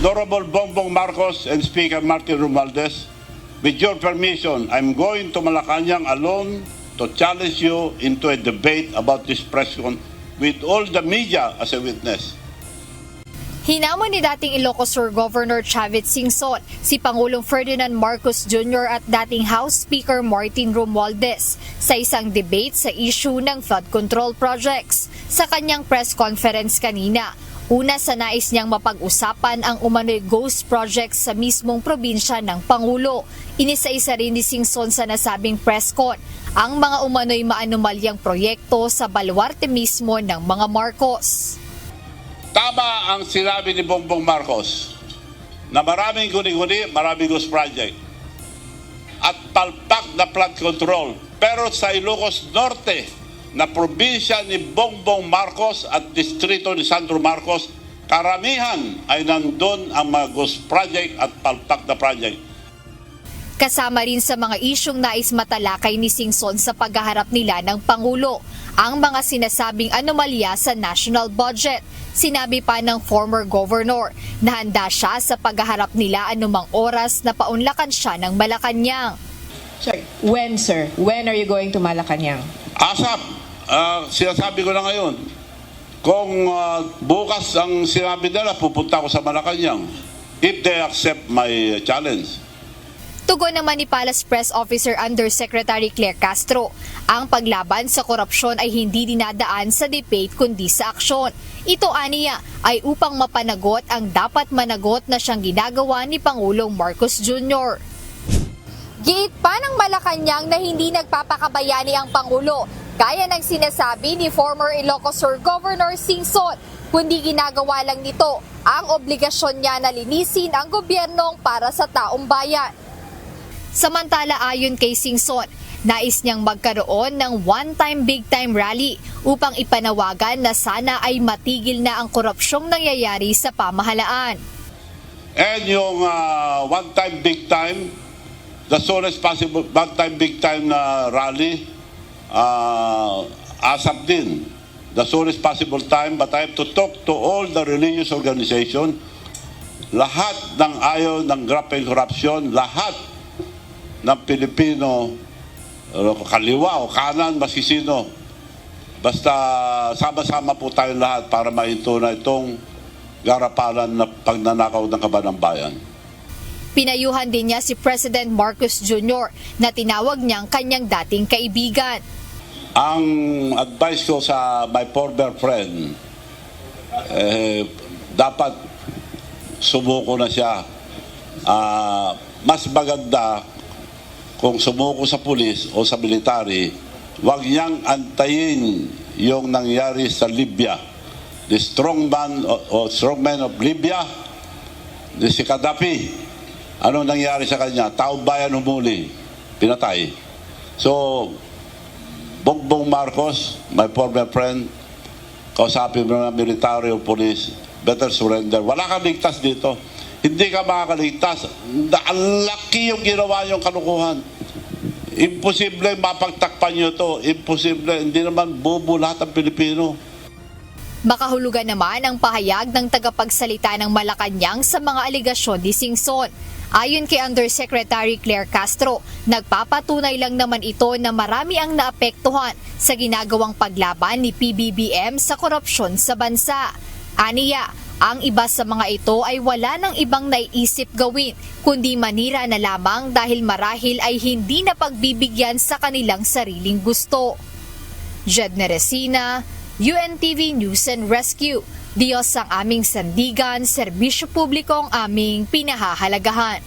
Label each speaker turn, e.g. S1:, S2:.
S1: Honorable Bongbong Marcos and Speaker Martin Romualdez, with your permission, I'm going to Malacanang alone to challenge you into a debate about this press con with all the media as a witness.
S2: Hinamon ni dating Ilocos Sur Governor Chavit Singson si Pangulong Ferdinand Marcos Jr. at dating House Speaker Martin Romualdez sa isang debate sa issue ng flood control projects. Sa kanyang press conference kanina, una sa nais niyang mapag-usapan ang umano'y ghost projects sa mismong probinsya ng Pangulo. Inisa-isa rin ni Singson sa nasabing press con ang mga umano'y maanumalyang proyekto sa baluarte mismo ng mga Marcos.
S1: Tama ang sinabi ni Bongbong Marcos na maraming guni-guni, maraming ghost project at palpak na flood control. Pero sa Ilocos Norte na probinsya ni Bongbong Marcos at distrito ni Sandro Marcos, karamihan ay nandun ang mga ghost project at palpak na project.
S2: Kasama rin sa mga isyong nais matalakay ni Singson sa paghaharap nila ng Pangulo ang mga sinasabing anomalya sa national budget. Sinabi pa ng former governor na handa siya sa paghaharap nila anumang oras na paunlakan siya ng Malacanang.
S3: Sorry, when, sir? When are you going to Malacanang?
S1: ASAP, sinasabi ko na ngayon, kung bukas ang sinabi nila, pupunta ako sa Malacanang if they accept my challenge.
S2: Tugon naman ni Palace Press Officer Undersecretary Claire Castro, ang paglaban sa korupsyon ay hindi dinadaan sa debate kundi sa aksyon. Ito aniya ay upang mapanagot ang dapat managot na siyang ginagawa ni Pangulong Marcos Jr. Giit pa ng Malacanang na hindi nagpapakabayani ang Pangulo, gaya ng sinasabi ni former Ilocos Sur Governor Singson, kundi ginagawa lang nito ang obligasyon niya na linisin ang gobyernong para sa taong bayan. Samantala ayon kay Singson, nais niyang magkaroon ng one-time big-time rally upang ipanawagan na sana ay matigil na ang korupsyong nangyayari sa pamahalaan.
S1: And yung one-time big-time, the soonest possible one-time big-time na rally, ASAP din, the soonest possible time, but I have to talk to all the religious organization, lahat ng ayaw ng graft and corruption, lahat ng Pilipino, kaliwa o kanan, masisino. Basta sama-sama po tayong lahat para mainto na itong garapalan na pagnanakaw ng kaban ng bayan.
S2: Pinayuhan din niya si President Marcos Jr. na tinawag niyang kanyang dating kaibigan.
S1: Ang advice ko sa my former friend, dapat sumuko na siya. Mas maganda kung sumuko sa pulis o sa military, huwag niyang antayin yung nangyari sa Libya. The strongman of Libya, si Gaddafi, ano nangyari sa kanya? Taong bayan humuli, pinatay. So, Bongbong Marcos, my former friend, kausapin mo ng military o police, better surrender. Wala kang ligtas dito. Hindi ka makakaligtas. Ang laki yung ginawa yung kalukuhan. Imposible mapagtakpan nyo to. Imposible. Hindi naman bobo lahat ng Pilipino.
S2: Makahulugan naman ang pahayag ng tagapagsalita ng Malacanang sa mga aligasyon ni Singson. Ayon kay Undersecretary Claire Castro, nagpapatunay lang naman ito na marami ang naapektuhan sa ginagawang paglaban ni PBBM sa korupsyon sa bansa. Aniya, ang iba sa mga ito ay wala nang ibang naiisip gawin, kundi manira na lamang dahil marahil ay hindi na pagbibigyan sa kanilang sariling gusto. Jed Neresina, UNTV News and Rescue. Diyos ang aming sandigan, serbisyo publiko ang aming pinahahalagahan.